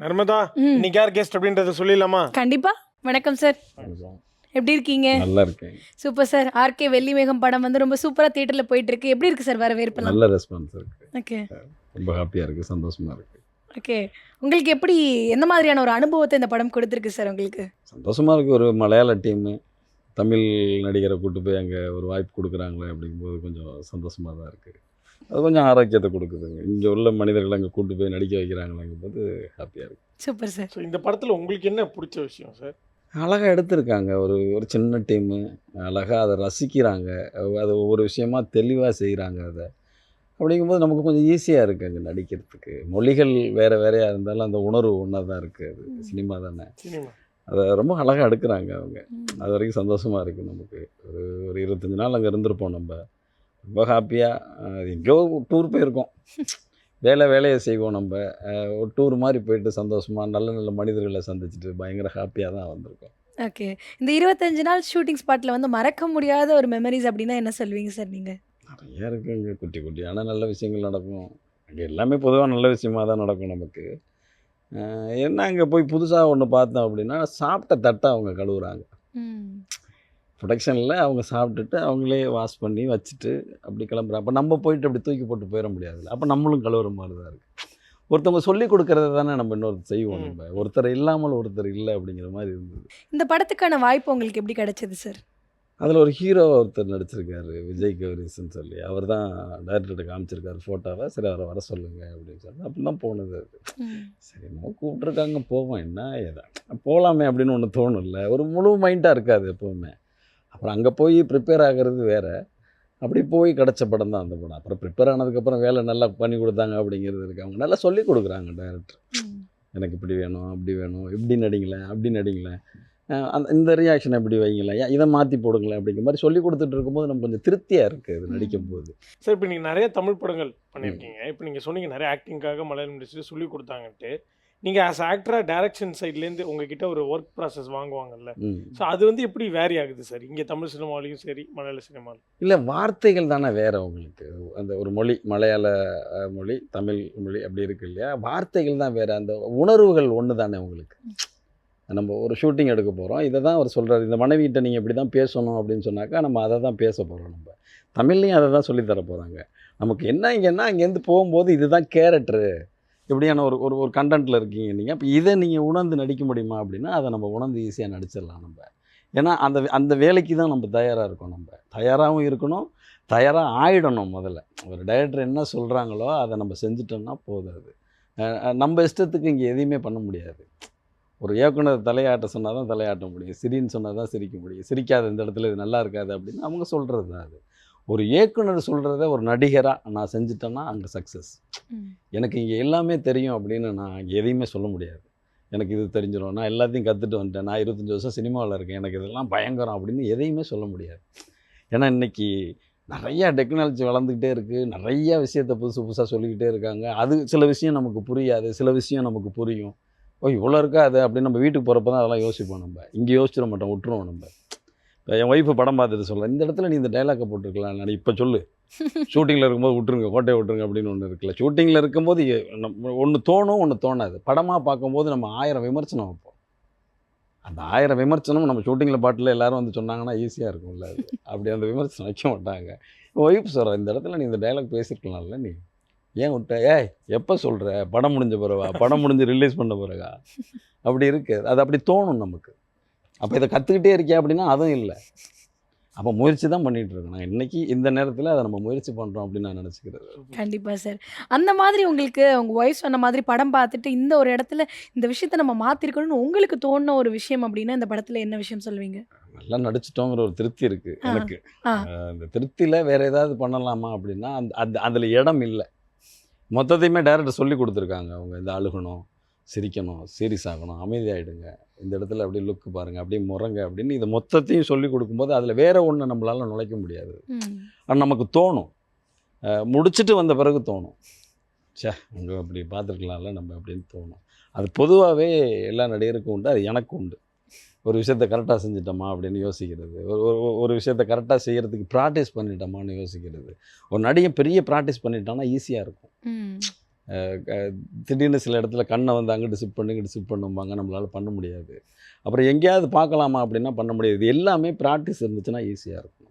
நர்மதா, ம். இன்னைக்கு யார் கெஸ்ட் அப்படின்றத சொல்லிடலாமா? கண்டிப்பா. வணக்கம் சார். எப்படி இருக்கீங்க? நல்லா இருக்கேன். Super sir. ஆர்கே வெள்ளிமேகம் படம் வந்து ரொம்ப சூப்பரா தியேட்டர்ல போயிட்டு இருக்கு. எப்படி இருக்கு சார் வரவேற்பெல்லாம்? நல்ல ரெஸ்பான்ஸ் இருக்கு. ஓகே. ரொம்ப ஹாப்பியா இருக்கு, சந்தோஷமா இருக்கு. ஓகே. உங்களுக்கு எப்படி எந்த மாதிரியான ஒரு அனுபவத்த இந்த படம் கொடுத்திருக்கு சார் உங்களுக்கு? சந்தோஷமா இருக்கு. ஒரு மலையாள டீமு தமிழ் நடிகரை கூட்டு போய் அங்கே ஒரு வாய்ப்பு கொடுக்குறாங்களே அப்படிங்கும்போது கொஞ்சம் சந்தோஷமாக தான் இருக்குது. அது கொஞ்சம் ஆரோக்கியத்தை கொடுக்குதுங்க. இங்கே உள்ள மனிதர்கள் அங்கே கூட்டு போய் நடிக்க வைக்கிறாங்களேங்கும்போது ஹாப்பியாக இருக்குது. Super sir. ஸோ இந்த படத்தில் உங்களுக்கு என்ன பிடிச்ச விஷயம் சார்? அழகாக எடுத்திருக்காங்க. ஒரு ஒரு சின்ன டீமு அழகாக அதை ரசிக்கிறாங்க. அது ஒவ்வொரு விஷயமா தெளிவாக செய்கிறாங்க. அதை அப்படிங்கும்போது நமக்கு கொஞ்சம் ஈஸியாக இருக்குது அங்கே நடிக்கிறதுக்கு. மொழிகள் வேறு வேறையாக இருந்தாலும் அந்த உணர்வு ஒன்றா தான் இருக்குது. அது சினிமா தானே, சினிமா அதை ரொம்ப அழகாக எடுக்கிறாங்க அவங்க. அது வரைக்கும் சந்தோஷமாக இருக்குது நமக்கு. ஒரு 25 நாள் அங்கே இருந்திருப்போம் நம்ம. ரொம்ப ஹாப்பியாக எங்கேயோ டூர் போயிருக்கோம். வேலையை செய்வோம் நம்ம. ஒரு டூர் மாதிரி போயிட்டு சந்தோஷமாக நல்ல நல்ல மனிதர்களை சந்திச்சுட்டு பயங்கர ஹாப்பியாக தான் வந்திருக்கோம். ஓகே. இந்த 25 நாள் ஷூட்டிங் ஸ்பாட்ல வந்து மறக்க முடியாத ஒரு மெமரீஸ் அப்படின்னா என்ன சொல்வீங்க சார் நீங்க? நிறைய இருக்குங்க. குட்டி குட்டியான நல்ல விஷயங்கள் நடக்கும். அங்கே எல்லாமே பொதுவாக நல்ல விஷயமாக தான் நடக்கும் நமக்கு. என்ன அங்கே போய் புதுசாக ஒன்று பார்த்தோம் அப்படின்னா, சாப்பிட்ட தட்டை அவங்க கழுவுறாங்க. ம். ப்ரொடக்ஷனில் அவங்க சாப்பிட்டுட்டு அவங்களே வாஷ் பண்ணி வச்சுட்டு அப்படி கிளம்புறாங்க. அப்போ நம்ம போயிட்டு அப்படி தூக்கி போட்டு போயிட முடியாதுல்ல. அப்போ நம்மளும் கழுவுற மாதிரி தான் இருக்குது. ஒருத்தவங்க சொல்லி கொடுக்கறத தானே நம்ம இன்னொருத்தர் செய்வோம். நம்ம ஒருத்தர் இல்லாமல் ஒருத்தர் இல்லை அப்படிங்கிற மாதிரி இருந்தது. இந்த படத்துக்கான வாய்ப்பு உங்களுக்கு எப்படி கிடைச்சது சார்? அதில் ஒரு ஹீரோ ஒருத்தர் நடிச்சிருக்காரு, விஜய் கௌரிஸ்ன்னு சொல்லி. அவர் தான் டைரக்டர்கிட்ட காமிச்சிருக்காரு ஃபோட்டோவை. சரி அவரை வர சொல்லுங்க அப்படின்னு சொல்லி அப்படி தான் போனது அது. ம். சரி நம்ம கூப்பிட்ருக்காங்க போவோம், என்ன ஏதா போகலாமே அப்படின்னு ஒன்று தோணும்ல. ஒரு முழு மைண்டாக இருக்காது எப்போவுமே. அப்புறம் அங்கே போய் ப்ரிப்பேர் ஆகிறது வேறு. அப்படி போய் கிடச்ச படம் தான் அந்த படம். அப்புறம் ப்ரிப்பேர் ஆனதுக்கப்புறம் வேலை நல்லா பண்ணி கொடுத்தாங்க அப்படிங்கிறது இருக்குது. அவங்க நல்லா சொல்லி கொடுக்குறாங்க டைரக்டர். ம். எனக்கு இப்படி வேணும், அப்படி வேணும், இப்படி நடிங்களேன், அப்படி நடிங்களேன், இந்த ரியாக்ஷன் எப்படி வைங்களேன், இதை மாற்றி போடுங்களேன் அப்படிங்கிற மாதிரி சொல்லி கொடுத்துட்டு இருக்கும்போது நமக்கு கொஞ்சம் திருப்தியாக இருக்குது இது நடிக்கும்போது. சார், இப்போ நீங்கள் நிறைய தமிழ் படங்கள் பண்ணியிருக்கீங்க. இப்போ நீங்கள் சொன்னீங்க நிறைய ஆக்டிங்காக மலையாளம் இண்டஸ்ட்ரி சொல்லி கொடுத்தாங்கன்ட்டு. நீங்கள் ஆஸ் ஆக்டராக டைரக்ஷன் சைட்லேருந்து உங்ககிட்ட ஒரு ஒர்க் ப்ராசஸ் வாங்குவாங்கல்ல. ஸோ அது வந்து எப்படி வேரி ஆகுது சார் இங்கே தமிழ் சினிமாலையும் சரி மலையாள சினிமாவில்? இல்லை, வார்த்தைகள் தானே வேறு உங்களுக்கு. அந்த ஒரு மொழி மலையாள மொழி, தமிழ் மொழி அப்படி இருக்கு இல்லையா. வார்த்தைகள் தான் வேறு. அந்த உணர்வுகள் ஒன்று தானே உங்களுக்கு. நம்ம ஒரு ஷூட்டிங் எடுக்க போகிறோம், இதை தான் அவர் சொல்கிறார். இந்த மனைவிகிட்ட நீங்கள் இப்படி தான் பேசணும் அப்படின்னு சொன்னாக்கா நம்ம அதை தான் பேச போகிறோம். நம்ம தமிழ்லையும் அதை தான் சொல்லித்தர போகிறாங்க. நமக்கு என்ன இங்கேன்னா அங்கேருந்து போகும்போது இதுதான் கேரக்டரு, இப்படியான ஒரு ஒரு ஒரு கண்டென்ட்டில் இருக்கீங்க நீங்கள். அப்போ இதை நீங்கள் உணர்ந்து நடிக்க முடியுமா அப்படின்னா அதை நம்ம உணர்ந்து ஈஸியாக நடிச்சிடலாம் நம்ம. ஏன்னா அந்த அந்த வேலைக்கு தான் நம்ம தயாராக இருக்கோம். நம்ம தயாராகவும் இருக்கணும், தயாராக ஆகிடணும். முதல்ல ஒரு டைரக்டர் என்ன சொல்கிறாங்களோ அதை நம்ம செஞ்சிட்டோம்னா போதும். அது நம்ம இஷ்டத்துக்கு இங்கே எதையுமே பண்ண முடியாது. ஒரு இயக்குனர் தலையாட்ட சொன்னால் தான் தலையாட்ட முடியும், சிரின்னு சொன்னால் தான் சிரிக்க முடியும். சிரிக்காத இந்த இடத்துல இது நல்லா இருக்காது அப்படின்னு அவங்க சொல்கிறது தான் அது. ஒரு இயக்குனர் சொல்கிறத ஒரு நடிகராக நான் செஞ்சுட்டேன்னா அங்கே சக்ஸஸ். எனக்கு இங்கே எல்லாமே தெரியும் அப்படின்னு நான் இங்கே எதையுமே சொல்ல முடியாது. எனக்கு இது தெரிஞ்சிடும், நான் எல்லாத்தையும் கற்றுட்டு வந்துட்டேன், நான் 25 வருஷம் சினிமாவில் இருக்கேன், எனக்கு இதெல்லாம் பயங்கரம் அப்படின்னு எதையுமே சொல்ல முடியாது. ஏன்னா இன்றைக்கி நிறையா டெக்னாலஜி வளர்ந்துக்கிட்டே இருக்குது. நிறையா விஷயத்தை புதுசாக சொல்லிக்கிட்டே இருக்காங்க. அது சில விஷயம் நமக்கு புரியாது, சில விஷயம் நமக்கு புரியும். இவ்வளோ இருக்கா அது அப்படின்னு நம்ம வீட்டுக்கு போகிறப்ப தான் அதெல்லாம் யோசிப்போம். நம்ம இங்கே யோசிச்சிட மாட்டோம், விட்டுருவோம். நம்ம என் ஒய்ஃபு படம் பார்த்துட்டு சொல்கிறேன், இந்த இடத்துல நீ இந்த டைலாக்கை போட்டிருக்கலாம், நான் இப்போ சொல்லு, ஷூட்டிங்கில் இருக்கும்போது விட்டுருங்க, கோட்டையை விட்டுருங்க அப்படின்னு ஒன்று இருக்குல்ல. ஷூட்டிங்கில் இருக்கும்போது ஒன்று தோணும், ஒன்று தோணாது. படமாக பார்க்கும்போது நம்ம 1000 விமர்சனம் வைப்போம். அந்த 1000 விமர்சனம் நம்ம ஷூட்டிங்கில் பாட்டில் எல்லோரும் வந்து சொன்னாங்கன்னா ஈஸியாக இருக்கும்ல. அது அப்படி அந்த விமர்சனம் வைக்க மாட்டாங்க. ஒய்ஃப் சொல்கிறேன், இந்த இடத்துல நீ இந்த டைலாக் பேசியிருக்கலாம்ல, நீ ஏன் விட்ட, எப்போ சொல்கிற, படம் முடிஞ்ச பிறவா, படம் முடிஞ்சு ரிலீஸ் பண்ண பிறகா, அப்படி இருக்குது. அது அப்படி தோணும் நமக்கு. அப்போ இதை கற்றுக்கிட்டே இருக்கேன் அப்படின்னா அதுவும் இல்லை. அப்போ முயற்சி தான் பண்ணிகிட்டு இருக்கோம். நான் இன்றைக்கி இந்த நேரத்தில் அதை நம்ம முயற்சி பண்ணுறோம் அப்படின்னு நான் நினச்சிக்கிறது. கண்டிப்பாக சார். அந்த மாதிரி உங்களுக்கு உங்கள் ஒய்ஃப் சொன்ன மாதிரி படம் பார்த்துட்டு இந்த ஒரு இடத்துல இந்த விஷயத்த நம்ம மாற்றிருக்கணும்னு உங்களுக்கு தோணுன ஒரு விஷயம் அப்படின்னா இந்த படத்தில் என்ன விஷயம் சொல்லுவீங்க? நல்லா நடிச்சிட்டோங்கிற ஒரு திருப்தி இருக்குது எனக்கு. அந்த திருப்தியில் வேறு ஏதாவது பண்ணலாமா அப்படின்னா அதில் இடம் இல்லை. மொத்தத்தையுமே டைரக்டர் சொல்லி கொடுத்துருக்காங்க. அவங்க இந்த அழுகணும், சிரிக்கணும், சீரியஸ் ஆகணும், அமைதியாகிடுங்க, இந்த இடத்துல அப்படியே லுக்கு பாருங்கள், அப்படியே முறங்க அப்படின்னு இதை மொத்தத்தையும் சொல்லி கொடுக்கும்போது அதில் வேறு ஒன்று நம்மளால் நுழைக்க முடியாது. ஆனால் நமக்கு தோணும், முடிச்சுட்டு வந்த பிறகு தோணும், அங்கே அப்படி பார்த்துருக்கலாம்ல நம்ம அப்படின்னு தோணும். அது பொதுவாகவே எல்லா நடிகருக்கும் உண்டு, அது எனக்கும் உண்டு. ஒரு விஷயத்த கரெக்டாக செஞ்சிட்டோமா அப்படின்னு யோசிக்கிறது, ஒரு விஷயத்த கரெக்டாக செய்கிறதுக்கு ப்ராக்டிஸ் பண்ணிட்டோமான்னு யோசிக்கிறது. ஒரு நடிகை பெரிய ப்ராக்டிஸ் பண்ணிட்டோன்னா ஈஸியாக இருக்கும். திடீர்னு சில இடத்துல கண்ணை வந்து அங்கிட்டு சிப் பண்ணி இங்கிட்டு சிப் பண்ணும்பாங்க, நம்மளால் பண்ண முடியாது. அப்புறம் எங்கேயாவது பார்க்கலாமா அப்படின்னா பண்ண முடியாது. இது எல்லாமே ப்ராக்டிஸ் இருந்துச்சுன்னா ஈஸியாக இருக்கும்.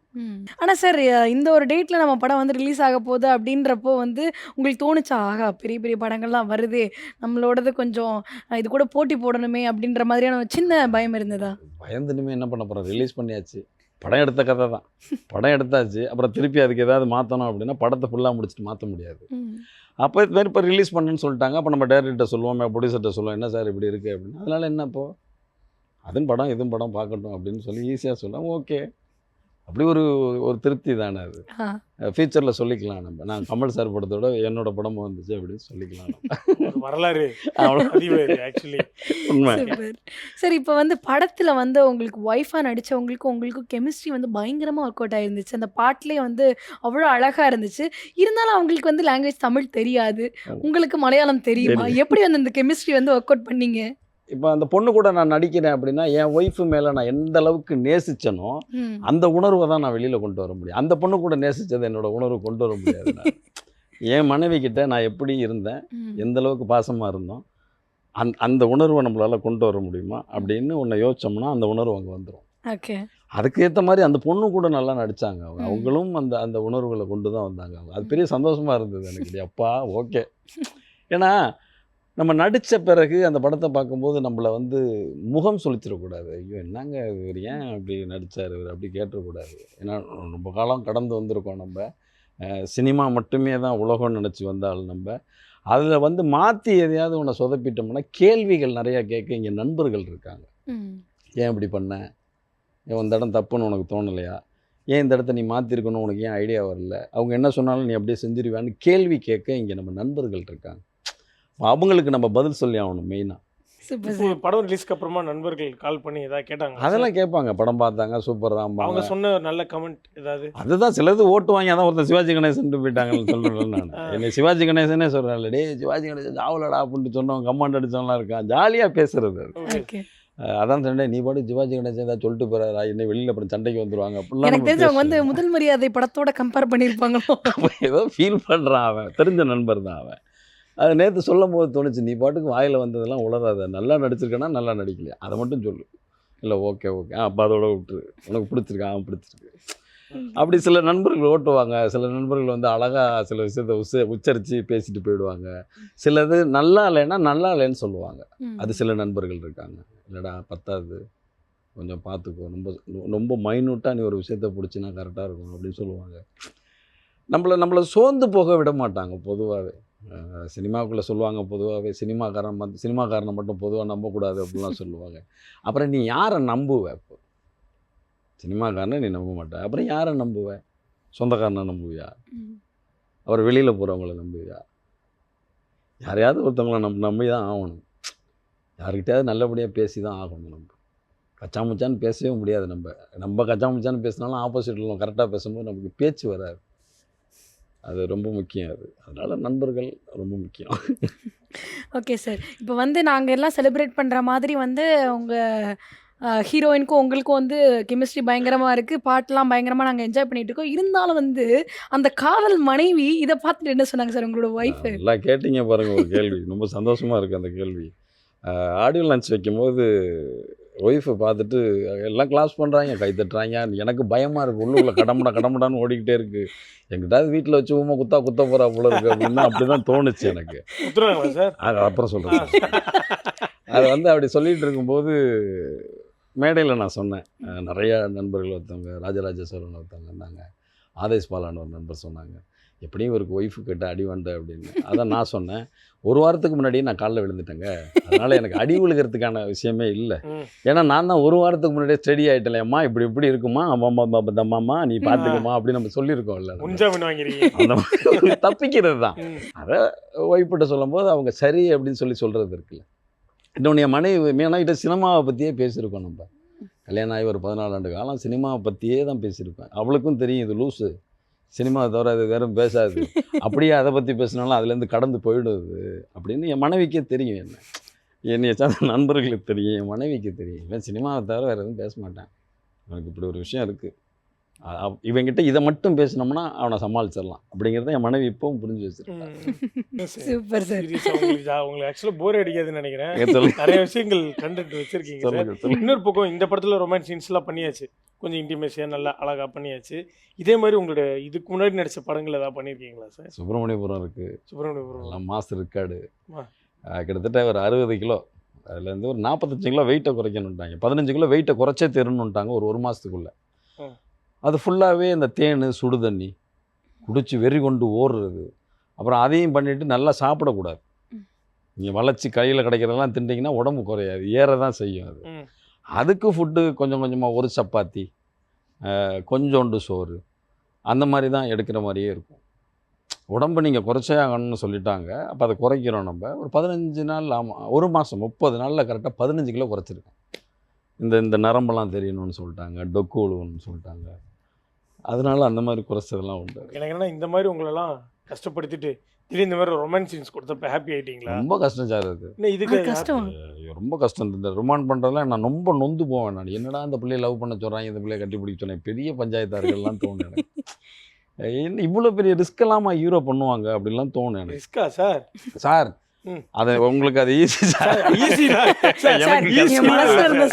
ஆனா சார், இந்த ஒரு டேட்ல நம்ம படம் வந்து ரிலீஸ் ஆக போகுது அப்படின்றப்போ வந்து உங்களுக்கு தோணுச்சா, ஆகா பெரிய பெரிய படங்கள்லாம் வருதே, நம்மளோடது கொஞ்சம் இது கூட போட்டி போடணுமே அப்படின்ற மாதிரியான ஒரு சின்ன பயம் இருந்ததா? பயந்துனுமே என்ன பண்ண போகிறோம், ரிலீஸ் பண்ணியாச்சு. படம் எடுத்த கதை தான், படம் எடுத்தாச்சு. அப்புறம் திருப்பி அதுக்கு ஏதாவது மாற்றணும் அப்படின்னா படத்தை ஃபுல்லாக முடிச்சுட்டு மாற்ற முடியாது. அப்போ இது மாதிரி இப்போ ரிலீஸ் பண்ணுன்னு சொல்லிட்டாங்க. அப்போ நம்ம டேரக்டர்கிட்ட சொல்லுவோம், ப்ரொடியூசர்கிட்ட சொல்லுவோம், என்ன சார் இப்படி இருக்குது அப்படின்னு. அதனால் என்ன இப்போது, அதுவும் படம் இதுவும் படம் பார்க்கட்டும் அப்படின்னு சொல்லி ஈஸியாக சொல்லலாம். ஓகே, அப்படி ஒரு ஒரு திருப்தி தானே அது. ஃபியூச்சரில் சொல்லிக்கலாம் நம்ம, நான் கமல் சார் படத்தோட என்னோட படமும் வந்துச்சு அப்படின்னு சொல்லிக்கலாம் நம்ம. ஒரு வரலாறு அவ்வளோ ஆக்சுவலி உண்மை. சரி, இப்போ வந்து படத்துல வந்து உங்களுக்கு ஒய்ஃபா நடிச்சவங்களுக்கும் உங்களுக்கும் கெமிஸ்ட்ரி வந்து பயங்கரமா ஒர்க் அவுட் ஆயிருந்துச்சு. அந்த பாட்டுலேயே வந்து அவ்வளோ அழகா இருந்துச்சு. இருந்தாலும் அவங்களுக்கு வந்து லாங்குவேஜ் தமிழ் தெரியாது, உங்களுக்கு மலையாளம் தெரியுமா? எப்படி வந்து அந்த கெமிஸ்ட்ரி வந்து ஒர்க் அவுட் பண்ணீங்க? இப்போ அந்த பொண்ணு கூட நான் நடிக்கிறேன் அப்படின்னா என் ஒய்ஃபு மேலே நான் எந்த அளவுக்கு நேசிச்சனோ அந்த உணர்வை தான் நான் வெளியில் கொண்டு வர முடியும். அந்த பொண்ணு கூட நேசித்ததை என்னோட உணர்வு கொண்டு வர முடியாது. என் மனைவி கிட்ட நான் எப்படி இருந்தேன், எந்த அளவுக்கு பாசமாக இருந்தோம், அந்த உணர்வை நம்மளால் கொண்டு வர முடியுமா அப்படின்னு ஒன்று யோசிச்சோம்னா அந்த உணர்வு அங்கே வந்துடும். ஓகே, அதுக்கேற்ற மாதிரி அந்த பொண்ணு கூட நல்லா நடித்தாங்க. அவங்களும் அந்த உணர்வுகளை கொண்டு தான் வந்தாங்க. அவங்க அது பெரிய சந்தோஷமாக இருந்தது எனக்கு. அப்பா ஓகே. ஏன்னா நம்ம நடித்த பிறகு அந்த படத்தை பார்க்கும்போது நம்மளை வந்து முகம் சொல்லிச்சிடக்கூடாது. ஐயோ என்னங்க இவர் ஏன் அப்படி நடித்தார், இவர் அப்படி கேட்டுறக்கூடாது. ஏன்னா ரொம்ப காலம் கடந்து வந்திருக்கோம் நம்ம. சினிமா மட்டுமே தான் உலகம்னு நினச்சி வந்தாலும் நம்ம அதில் வந்து மாற்றி எதையாவது ஒன்று சொதப்பிட்டோம்னா கேள்விகள் நிறையா கேட்க இங்கே நண்பர்கள் இருக்காங்க. ஏன் இப்படி பண்ண, ஏன் இந்த இடம் தப்புன்னு உனக்கு தோணலையா, ஏன் இந்த இடத்த நீ மாற்றிருக்கணும், உனக்கு ஏன் ஐடியா வரல, அவங்க என்ன சொன்னாலும் நீ அப்படியே செஞ்சிருவான்னு கேள்வி கேட்க இங்கே நம்ம நண்பர்கள் இருக்காங்க. அவங்களுக்கு நம்ம பதில் சொல்லி ஆகணும் மெயினாக. படம் ரிலீஸ்க்கு அப்புறமா நண்பர்கள் கால் பண்ணி ஏதாவது கேட்டாங்க? அதெல்லாம் கேட்பாங்க, படம் பார்த்தாங்க சூப்பர் தான். அவங்க சொன்ன நல்ல கமெண்ட் ஏதாவது? அதுதான் சிலது ஓட்டு வாங்கி அதான் ஒருத்தர் சிவாஜி கணேசன் போயிட்டாங்கன்னு சொல்கிறேன் நான். என்னை சிவாஜி கணேசனே சொல்கிறேன், டே சிவாஜி கணேசன் ஆவலடா அப்படின்ட்டு சொன்னவங்க கமாண்ட் அடிச்சவங்களாம் இருக்கான். ஜாலியாக பேசுறது அது. அதான் சொன்னேன், நீ பாட்டு சிவாஜி கணேசன் ஏதாவது சொல்லிட்டு போறாரா, என்னை வெளியில் அப்புறம் சண்டைக்கு வந்துருவாங்க அப்படிலாம். எனக்கு தெரிஞ்சு அவங்க வந்து முதல் மரியாதை படத்தோட கம்பேர் பண்ணியிருப்பாங்களோ. ஏதோ ஃபீல் பண்ணுறான் அவன், தெரிஞ்ச நண்பர் தான் அவன். அது நேற்று சொல்லும் போது தோணுச்சு, நீ பாட்டுக்கு வாயில் வந்ததெல்லாம் உளராத, நல்லா நடிச்சிருக்கேன்னா நல்லா நடிக்கலையா அதை மட்டும் சொல்லு. இல்லை ஓகே ஓகே அப்போ அதோட விட்டுரு, உனக்கு பிடிச்சிருக்கா அவன் பிடிச்சிருக்கு. அப்படி சில நண்பர்கள் ஓட்டுவாங்க. சில நண்பர்கள் வந்து அழகாக சில விஷயத்தை உச்சரித்து பேசிட்டு போயிடுவாங்க. சிலது நல்லா இல்லைன்னா நல்லா இல்லைன்னு சொல்லுவாங்க. அது சில நண்பர்கள் இருக்காங்க. இல்லைடா பத்தாது, கொஞ்சம் பார்த்துக்கோ, ரொம்ப ரொம்ப மைன்யூட்டாக நீ ஒரு விஷயத்தை பிடிச்சின்னா கரெக்டாக இருக்கும் அப்படின்னு சொல்லுவாங்க. நம்மளை சோர்ந்து போக விட மாட்டாங்க பொதுவாகவே. சினிமாவுக்குள்ளே சொல்லுவாங்க பொதுவாகவே, சினிமாக்காரனை மட்டும் பொதுவாக நம்பக்கூடாது அப்படிலாம் சொல்லுவாங்க. அப்புறம் நீ யாரை நம்புவ? இப்போ சினிமாக்காரனை நீ நம்ப மாட்டேன், அப்புறம் யாரை நம்புவ? சொந்தக்காரனை நம்புவியா? அப்புறம் வெளியில் போகிறவங்கள நம்புவியா? யாரையாவது ஒருத்தவங்களை நம்பி தான் ஆகணும். யார்கிட்டயாவது நல்லபடியாக பேசி தான் ஆகணும். நம்ம கச்சாமுச்சான்னு பேசவே முடியாது. நம்ம கச்சாமுச்சான்னு பேசினாலும் ஆப்போசிட்டில் கரெக்டாக பேசும்போது நமக்கு பேச்சு வராது. அது ரொம்ப முக்கியம். அதனால் நண்பர்கள் ரொம்ப முக்கியம். ஓகே சார், இப்போ வந்து நாங்கள் எல்லாம் செலிப்ரேட் பண்ணுற மாதிரி வந்து உங்கள் ஹீரோயினுக்கும் உங்களுக்கும் வந்து கெமிஸ்ட்ரி பயங்கரமாக இருக்குது, பாட்டெலாம் பயங்கரமாக நாங்கள் என்ஜாய் பண்ணிகிட்டு இருக்கோம். இருந்தாலும் வந்து அந்த காதல் மனைவி இதை பார்த்துட்டு என்ன சொன்னாங்க சார் உங்களோட ஒய்ஃபு? எல்லாம் கேட்டிங்க பாருங்கள் ஒரு கேள்வி, ரொம்ப சந்தோஷமாக இருக்குது அந்த கேள்வி. ஆடியோ லான்ச் வைக்கும்போது ஒய்ஃபை பார்த்துட்டு எல்லாம் கிளாஸ் பண்ணுறாங்க, கை தட்டுறாங்க. எனக்கு பயமாக இருக்குது, உள்ள கடமுடான்னு ஓடிக்கிட்டே இருக்குது. எங்கிட்டாவது வீட்டில் வச்சு குத்த போகிறா போல இருக்குது அப்படின்னா அப்படி தான் தோணுச்சு எனக்கு. அது அப்புறம் சொல்கிறேன். அது வந்து அப்படி சொல்லிகிட்டு இருக்கும்போது மேடையில் நான் சொன்னேன், நிறையா நண்பர்கள் ஒருத்தவங்க, ராஜராஜ சோழன் ஒருத்தவங்க இருந்தாங்க, ஆதேஷ் பாலான்னு ஒரு நண்பர் சொன்னாங்க, எப்படியும் இவருக்கு ஒய்ஃபு கிட்ட அடி வந்த அப்படின்னு. அதான் நான் சொன்னேன், ஒரு வாரத்துக்கு முன்னாடியே நான் காலில் விழுந்துட்டேங்க, அதனால் எனக்கு அடி விழுகிறதுக்கான விஷயமே இல்லை. ஏன்னா நான் தான் ஒரு வாரத்துக்கு முன்னாடியே ஸ்டடி ஆகிட்டேன், அம்மா இப்படி இருக்குமா, அம்மா நீ பார்த்துக்கம்மா அப்படின்னு நம்ம சொல்லியிருக்கோம்ல. அந்த மாதிரி தப்பிக்கிறது தான். அதை ஒய்ஃபிட்ட சொல்லும் போது அவங்க சரி அப்படின்னு சொல்கிறது இருக்குல்ல. இன்னொன்று என் மனைவி மெயினாகிட்ட சினிமாவை பற்றியே பேசியிருக்கோம். நம்ம கல்யாணம் ஆகி ஒரு 14 ஆண்டு காலம் சினிமாவை பற்றியே தான் பேசியிருப்பேன். அவளுக்கும் தெரியும் இது லூஸு, சினிமாவை தவிர அது வேறும் பேசாது, அப்படியே அதை பற்றி பேசினாலும் அதுலேருந்து கடந்து போயிடுது அப்படின்னு என் மனைவிக்கே தெரியும். என்னைய சார்ந்த நண்பர்களுக்கு தெரியும், என் மனைவிக்கு தெரியும், இவன் சினிமாவை தவிர வேறு எதுவும் பேச மாட்டேன், எனக்கு இப்படி ஒரு விஷயம் இருக்குது, இவங்கிட்ட இதை மட்டும் பேசினோம்னா அவனை சமாளிச்சிடலாம் அப்படிங்கிறத என் மனைவி இப்பவும் புரிஞ்சு வச்சிருக்கேன். Super sir. உங்களுக்கு ஆக்சுவலாக போர் அடிக்காதுன்னு நினைக்கிறேன். சொல்லுங்க நிறைய விஷயங்கள் கண்டென்ட் வச்சிருக்கீங்க சார். சொல்லுங்க சொல்லுங்க. இன்னொரு பக்கம் இந்த படத்தில் ரொமான்ஸ் சீன்ஸ்லாம் பண்ணியாச்சு, கொஞ்சம் இன்டிமேஷியாக நல்லா அழகாக பண்ணியாச்சு. இதே மாதிரி உங்களோட இதுக்கு முன்னாடி நடித்த படங்கள் ஏதாவது பண்ணியிருக்கீங்களா சார்? சுப்பிரமணியபுரம் இருக்குது, சுப்பிரமணியபுரம் எல்லாம் மாஸ் இருக்காடு, ஆ. கிட்டத்தட்ட ஒரு 60 கிலோ, அதுலேருந்து ஒரு 45 கிலோ வெயிட்டை குறைக்கணுன்ட்டாங்க, 15 கிலோ வெயிட்டை குறைச்சே தரணுன்ட்டாங்க ஒரு மாதத்துக்குள்ளே. அது ஃபுல்லாகவே இந்த தேன் சுடு தண்ணி குடிச்சு வெறி கொண்டு ஓடுறது, அப்புறம் அதையும் பண்ணிவிட்டு நல்லா சாப்பிடக்கூடாது. நீங்கள் வளைச்சி கையில் கிடைக்கிறதெல்லாம் திண்டிங்கன்னா உடம்பு குறையாது, ஏற தான் செய்யும் அது. அதுக்கு ஃபுட்டு கொஞ்சம் கொஞ்சமாக ஒரு சப்பாத்தி, கொஞ்சோண்டு சோறு, அந்த மாதிரி தான் எடுக்கிற மாதிரியே இருக்கும். உடம்பு நீங்கள் குறைச்சே ஆகணும்னு சொல்லிட்டாங்க. அப்போ அதை குறைக்கிறோம் நம்ம. ஒரு 15 நாள், ஆமாம் ஒரு மாதம் 30 நாளில் கரெக்டாக 15 கிலோ குறைச்சிருக்கேன். இந்த நரம்பெல்லாம் தெரியணும்னு சொல்லிட்டாங்க, டொக்கு விழுவுன்னு சொல்லிட்டாங்க. அதனால அந்த மாதிரி குறைச்சதெல்லாம் உண்டு. எனக்கு என்னன்னா இந்த மாதிரி உங்களெல்லாம் கஷ்டப்படுத்திட்டு திடீர்னு இந்த மாதிரி ரொமான்ஸ் சீன்ஸ் கொடுத்தப்ப ஹாப்பி ஆகிட்டீங்களா? ரொம்ப கஷ்டம் சார் அது. இல்லை இதுக்கு கஷ்டம். ரொம்ப கஷ்டம். இந்த ரொமான் பண்ணுறதுலாம் நான் ரொம்ப நொந்து போவேன். நான் என்னடா இந்த பிள்ளையை லவ் பண்ண சொல்கிறாங்க, இந்த பிள்ளையை கட்டி பிடிக்க சொன்னேன், பெரிய பஞ்சாயத்தார்கள்லாம் தோணும் எனக்கு. என்ன இவ்வளோ பெரிய ரிஸ்க் எல்லாமா ஹீரோ பண்ணுவாங்க அப்படிலாம் தோணும் எனக்கு. ரிஸ்கா சார்? சார் அது உங்களுக்கு அது ஈஸி சார். ஈஸி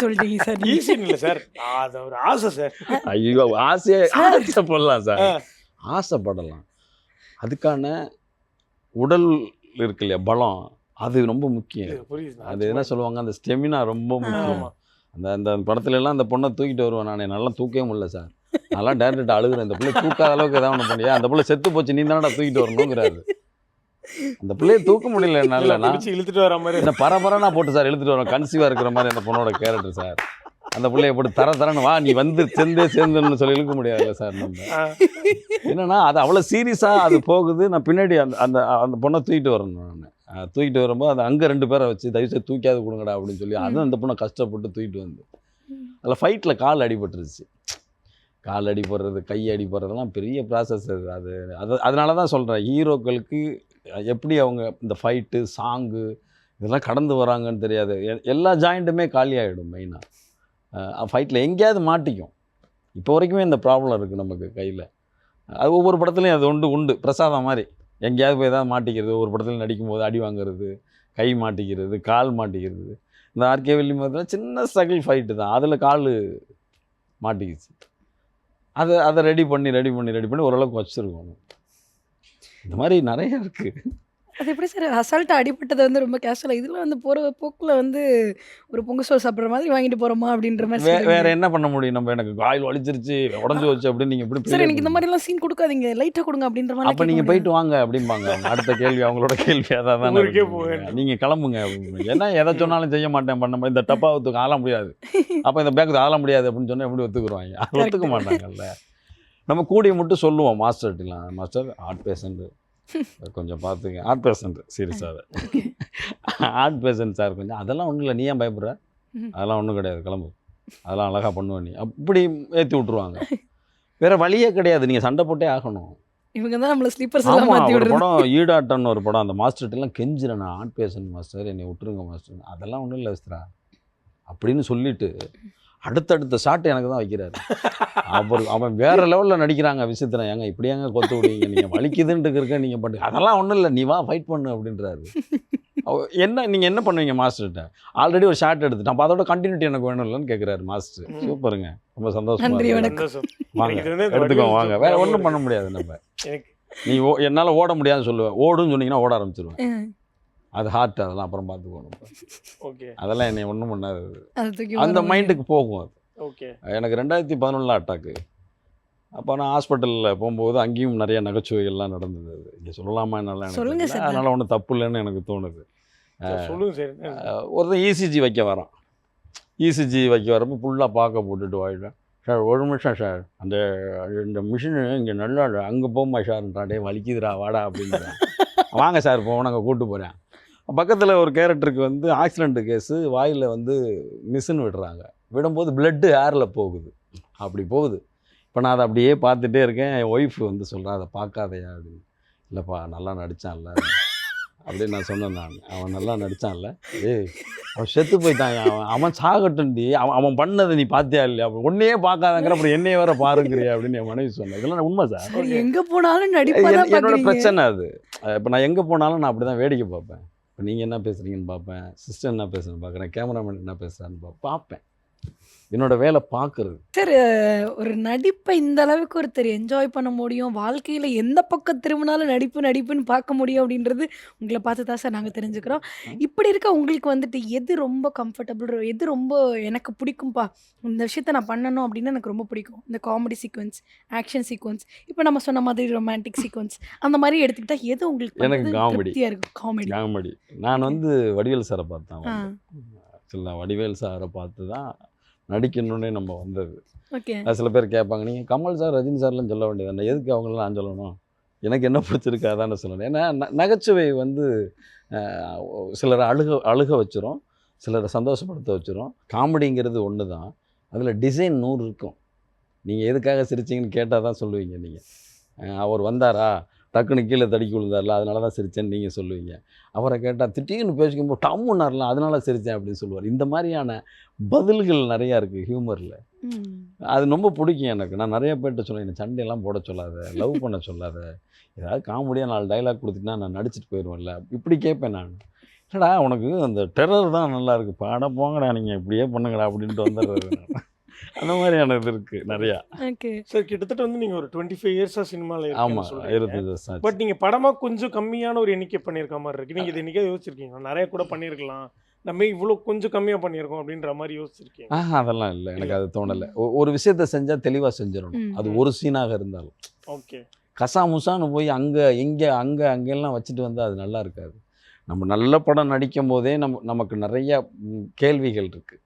சொல்லிட்டீங்க சார். ஈஸின்னு இல்லை சார், அது ஒரு ஆசை சார். ஐயோ ஆசைப்படலாம் சார், ஆசைப்படலாம். அதுக்கான உடல் இருக்கு இல்லையா, பலம், அது ரொம்ப முக்கியம். புரியுது. அது என்ன சொல்லுவாங்க, அந்த ஸ்டெமினா ரொம்ப முக்கியம். அந்த படத்துல எல்லாம் அந்த பொண்ணை தூக்கிட்டு வருவேன் நான், நல்லா தூக்கவே முடியல சார். நல்லா டேரக்டர் அழுகுறேன், இந்த பிள்ளை தூக்காத அளவுக்கு ஏதாவது ஒன்று பண்ணியா, அந்த பிள்ளை செத்து போச்சு, நீ தானடா தூக்கிட்டு வரணுங்கிறாரு. அந்த பிள்ளையை தூக்க முடியல என்னால. நான் இழுத்துட்டு வர மாதிரி என்ன பரபரனா போட்டு சார் இழுத்துட்டு வரேன், கன்சீவா இருக்கிற மாதிரி அந்த பொண்ணோட கேரக்டர் சார். அந்த பிள்ளைய போட்டு தரன்னு வா நீ வந்து சேர்ந்துன்னு சொல்லி இழுக்க முடியாதுல்ல சார் நம்ம. என்னன்னா அது அவ்வளோ சீரியஸாக அது போகுது. நான் பின்னாடி அந்த அந்த பொண்ணை தூக்கிட்டு வரணும். நான் தூக்கிட்டு வரும்போது அது அங்கே 2 பேரை வச்சு தயவுசெய்து தூக்கியாவது கொடுங்கடா அப்படின்னு சொல்லி அதுவும் அந்த பொண்ணை கஷ்டப்பட்டு தூக்கிட்டு வந்து அதில் ஃபைட்டில் கால் அடிபட்டுருச்சு. கால் அடிபடுறது, கை அடிபடுறதெல்லாம் பெரிய ப்ராசஸ் அது. அதனால தான் சொல்கிறேன், ஹீரோக்களுக்கு எப்படி அவங்க இந்த ஃபைட்டு சாங்கு இதெல்லாம் கடந்து வராங்கன்னு தெரியாது. எல்லா ஜாயிண்ட்டுமே காலியாகிடும். மெயினாக ஃபைட்டில் எங்கேயாவது மாட்டிக்கும். இப்போ வரைக்குமே இந்த ப்ராப்ளம் இருக்குது நமக்கு கையில். அது ஒவ்வொரு படத்துலையும் அது உண்டு பிரசாதம் மாதிரி. எங்கேயாவது போய் ஏதாவது மாட்டிக்கிறது, ஒவ்வொரு படத்தில் நடிக்கும்போது அடி வாங்கிறது, கை மாட்டிக்கிறது, கால் மாட்டிக்கிறது. இந்த ஆர்கே வில்லியம் பார்த்தீங்கன்னா சின்ன ஸ்ட்ரகிள் ஃபைட்டு தான், அதில் கால் மாட்டிக்கிச்சு. அதை ரெடி பண்ணி ஓரளவுக்கு வச்சுருக்கோம். இந்த மாதிரி நிறைய இருக்குது. அது எப்படி சார் அசால்ட்டாக அடிப்பட்டதை வந்து ரொம்ப கேஷுவலாக, இதில் வந்து போகிற போக்கில் வந்து ஒரு பொங்கல் சோறு சாப்பிட்ற மாதிரி வாங்கிட்டு போகிறோமா அப்படின்ற மாதிரி வேறு என்ன பண்ண முடியும் நம்ம? எனக்கு காயில் வலிச்சிருச்சு, உடஞ்சி வச்சு அப்படின்னு நீங்கள் எப்படி சார் எனக்கு இந்த மாதிரிலாம் சீன் கொடுக்காதீங்க, லைட்டாக கொடுங்க அப்படின்ற மாதிரி. அப்போ நீங்கள் போயிட்டு வாங்க அப்படிம்பாங்க. அடுத்த கேள்வி அவங்களோட கேள்வி அதான் தான், நீங்கள் கிளம்புங்க அப்படின்னு. ஏன்னா எதை சொன்னாலும் செய்ய மாட்டேன் பண்ண மாதிரி, இந்த டப்பாவுக்கு ஆள முடியாது, அப்போ இந்த பேக்கு ஆள முடியாது அப்படின்னு சொன்னால் எப்படி ஒத்துக்குருவாங்க? அது ஒத்துக்க மாட்டாங்கல்ல. நம்ம கூடிய மட்டும் சொல்லுவோம் மாஸ்டர்லாம், மாஸ்டர் ஹார்ட் பேஷண்ட்டு கொஞ்சம் பார்த்துங்க, ஹார்ட் பேஷண்ட் சீரியஸாக ஹார்ட் பேஷண்ட் சார் கொஞ்சம், அதெல்லாம் ஒன்றும் இல்லை, நீ ஏன் பயப்படுற, அதெல்லாம் ஒன்றும் கிடையாது, கிளம்பு, அதெல்லாம் அழகாக பண்ணுவேன் நீ, அப்படி ஏற்றி விட்ருவாங்க. வேறு வழியே கிடையாது, நீங்கள் சண்டை போட்டே ஆகணும். இவங்க தான் நம்மளை ஸ்லீப்பர்ஸ் எல்லாம் மாற்றி ஒரு படம் ஈடாட்டம்னு ஒரு படம், அந்த மாஸ்டர்கிட்டலாம் கெஞ்சிறேன் நான், ஹார்ட் பேஷண்ட் மாஸ்டர் என்னை விட்டுருங்க மாஸ்டர், அதெல்லாம் ஒன்றும் இல்லை விஸ்தரா அப்படின்னு சொல்லிட்டு அடுத்தடுத்த ஷாட் எனக்கு தான் வைக்கிறாரு. அவன் வேறு லெவலில் நடிக்கிறாங்க. விசித்திரம், ஏங்க இப்படியாங்க கொத்து விடுவீங்க, நீங்கள் வலிக்குதுன்ட்டு இருக்க, நீங்கள் பண்ணு, அதெல்லாம் ஒன்றும் இல்லை, நீ வா ஃபைட் பண்ணு அப்படின்றாரு. என்ன நீங்கள் என்ன பண்ணுவீங்க மாஸ்டர்கிட்ட? ஆல்ரெடி ஒரு ஷாட் எடுத்துட்டு அப்போ அதோட கண்டினியூட்டி எனக்கு வேணும் இல்லைன்னு கேட்குறாரு மாஸ்டர். சூப்பருங்க, ரொம்ப சந்தோஷம், வாங்க எடுத்துக்கோங்க வாங்க, வேறு ஒன்றும் பண்ண முடியாது நம்ம. நீ என்னால் ஓட முடியாதுன்னு சொல்லுவேன், ஓடுன்னு சொன்னீங்கன்னா ஓட ஆரம்பிச்சிருவேன். அது ஹார்ட், அதெல்லாம் அப்புறம் பார்த்துக்கணும். ஓகே, அதெல்லாம் என்னை ஒன்றும் பண்ணாது, அந்த மைண்டுக்கு போகும் அது. ஓகே, எனக்கு 2011 அட்டாக்கு. அப்போ நான் ஹாஸ்பிட்டலில் போகும்போது அங்கேயும் நிறைய நகைச்சுவைகள்லாம் நடந்தது. அது இங்கே சொல்லலாமா என்னால எனக்கு, அதனால் ஒன்றும் தப்பு இல்லைன்னு எனக்கு தோணுது. ஒருத்தன் இசிஜி வைக்க வரான். இசிஜி வைக்க வரப்போ ஃபுல்லாக பார்க்க போட்டுட்டு வாயிடுவேன். சார் ஒரு நிமிஷம் சார், இந்த மிஷினு இங்கே நல்லா அங்கே போகுமா சார்ன்றாடே, வலிக்குதுடா வாடா அப்படின்றான். வாங்க சார் போவோம், நாங்கள் கூப்பிட்டு போகிறேன். பக்கத்தில் ஒரு கேரக்டருக்கு வந்து ஆக்சிடென்ட் கேஸு, வாயில் வந்து மிஷின் விடுறாங்க, விடும்போது பிளட்டு ஏரில் போகுது, அப்படி போகுது. இப்போ நான் அதை அப்படியே பார்த்துட்டே இருக்கேன். என் ஒய்ஃப் வந்து சொல்கிறேன், அதை பார்க்காதையா அப்படின்னு. இல்லைப்பா நல்லா நடித்தான்ல, அப்படின்னு நான் சொன்னேன். அவன் நல்லா நடித்தான்ல, ஏய் அவன் செத்து போயிட்டான், அவன் சாகட்டும்டி, அவன் பண்ணதை நீ பார்த்தியா இல்லையா, உன்னையே பார்க்காதங்கிற அப்புறம் என்னையே வேற பாருங்கிறியா அப்படின்னு என் மனைவி சொன்னேன். இதெல்லாம் உண்மை சார். சரி, எங்க போனாலும் நடிப்பா தான் என்னோட பார்க்குறீங்க. பிரச்சனை அது. இப்போ நான் எங்கே போனாலும் நான் அப்படி தான் வேடிக்கை பார்ப்பேன். இப்போ நீங்கள் என்ன பேசுகிறீங்கன்னு பார்ப்பேன், சிஸ்டர் என்ன பேசுகிறேன்னு பார்க்குறேன், கேமராமேன் என்ன பேசுகிறான்னு பார்ப்பேன். என்னோட வேலை பார்க்குறது. சார், ஒரு நடிப்பை இந்த அளவுக்கு ஒருத்தர் என்ஜாய் பண்ண முடியும், வாழ்க்கையில் எந்த பக்கம் திரும்பினாலும் நடிப்புன்னு பார்க்க முடியும் அப்படின்றது உங்களை பார்த்து தான் சார் நாங்கள் தெரிஞ்சுக்கிறோம். இப்படி இருக்க உங்களுக்கு வந்துட்டு எது ரொம்ப கம்ஃபர்டபுள், எது ரொம்ப எனக்கு பிடிக்கும்பா, இந்த விஷயத்த நான் பண்ணணும் அப்படின்னு எனக்கு ரொம்ப பிடிக்கும், இந்த காமெடி சீக்வன்ஸ், ஆக்ஷன் சீக்வன்ஸ், இப்போ நம்ம சொன்ன மாதிரி ரொமான்டிக் சீக்வன்ஸ், அந்த மாதிரி எடுத்துக்கிட்டா எது உங்களுக்கு எனக்கு காமெடி. திருப்தியாக இருக்கும்? காமெடி. நான் வடிவேல் சாரை பார்த்தேன். ஆக்சுவலாக வடிவேல் சாரை பார்த்து தான் நடிக்கணுன்னே நம்ம வந்தது. ஓகே. சில பேர் கேட்பாங்க, நீங்கள் கமல் சார் ரஜினி சார்லாம் சொல்ல வேண்டியது, எதுக்கு அவங்களெலாம் நான் சொல்லணும், எனக்கு என்ன பிடிச்சிருக்கு அதான சொல்லணும். ஏன்னா நகைச்சுவை சிலரை அழுக வச்சிரும், சிலரை சந்தோஷப்படுத்த வச்சிரும். காமெடிங்கிறது ஒன்று தான், அதில் டிசைன் 100 இருக்கும். நீங்கள் எதுக்காக சிரிச்சிங்கன்னு கேட்டால் தான் சொல்லுவீங்க. நீங்கள் அவர் வந்தாரா, டக்குன்னு கீழே தடுக்கி விழுந்தார்ல, அதனால தான் சிரித்தேன்னு நீங்கள் சொல்லுவீங்க. அவரை கேட்டால் திடீர்னு பேசிக்கும்போது டம்முன்னார்லாம், அதனால சிரித்தேன் அப்படின்னு சொல்லுவார். இந்த மாதிரியான பதில்கள் நிறையா இருக்குது ஹியூமரில். அது ரொம்ப பிடிக்கும் எனக்கு. நான் நிறைய பேர்கிட்ட சொல்லுவேன், என்னை சண்டையெல்லாம் போட சொல்லாத, லவ் பண்ண சொல்லாத, ஏதாவது காமெடியாக 4 டைலாக் கொடுத்துட்டுனா நான் நடிச்சிட்டு போயிடுவேன்ல, இப்படி கேட்பேன் நான். என்னடா உனக்கு அந்த டெரர் தான் நல்லா இருக்குது, பாட போங்கடா நீங்கள் இப்படியே பண்ணுங்கடா அப்படின்ட்டு வந்துடுறது. அந்த மாதிரியான இது இருக்குது நிறையா. ஓகே சார், கிட்டத்தட்ட நீங்கள் ஒரு 25 இயர்ஸாக சினிமாவில் ஆமாம், 25 வருஷம். பட் நீங்கள் படமாக கொஞ்சம் கம்மியான ஒரு எண்ணிக்கை பண்ணியிருக்க மாதிரி இருக்குது. நீங்கள் இது என்றைக்கே யோசிச்சிருக்கீங்க, நிறைய கூட பண்ணியிருக்கலாம், நம்ம இவ்வளோ கொஞ்சம் கம்மியாக பண்ணியிருக்கோம் அப்படின்ற மாதிரி யோசிச்சிருக்கீங்க? அதெல்லாம் இல்லை, எனக்கு அது தோணலை. ஒரு விஷயத்த செஞ்சால் தெளிவாக செஞ்சிடணும், அது ஒரு சீனாக இருந்தாலும். ஓகே. கசாமுசான்னு போய் அங்கெல்லாம் வச்சுட்டு வந்தால் அது நல்லா இருக்காது. நம்ம நல்ல படம் நடிக்கும் போதே நமக்கு நிறைய கேள்விகள் இருக்குது.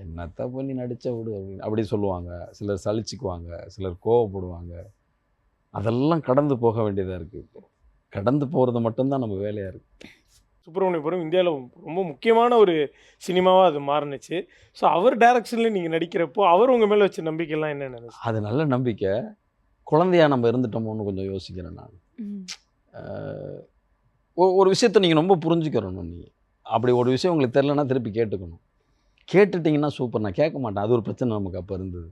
என்னத்த பண்ணி நடித்த விடு அப்படின்னு அப்படி சொல்லுவாங்க. சிலர் சலிச்சுக்குவாங்க, சிலர் கோவப்படுவாங்க. அதெல்லாம் கடந்து போக வேண்டியதாக இருக்குது. இப்போ கடந்து போகிறது மட்டும்தான் நம்ம வேலையாக இருக்குது. சுப்பிரமணியபுரம் இந்தியாவில் ரொம்ப முக்கியமான ஒரு சினிமாவாக அது மாறுனுச்சு. ஸோ அவர் டைரக்ஷனில் நீங்கள் நடிக்கிறப்போ அவர் உங்கள் மேலே வச்ச நம்பிக்கைலாம் என்ன நினைச்சு? அது நல்ல நம்பிக்கை. குழந்தையாக நம்ம இருந்துட்டோமோன்னு கொஞ்சம் யோசிக்கிறேன் நான். ஒரு விஷயத்தை நீங்கள் ரொம்ப புரிஞ்சுக்கிறணும். நீங்கள் அப்படி ஒரு விஷயம் உங்களுக்கு தெரிலனா திருப்பி கேட்டுக்கணும். கேட்டுட்டிங்கன்னா சூப்பர். நான் கேட்க மாட்டேன், அது ஒரு பிரச்சனை நமக்கு அப்போ இருந்தது.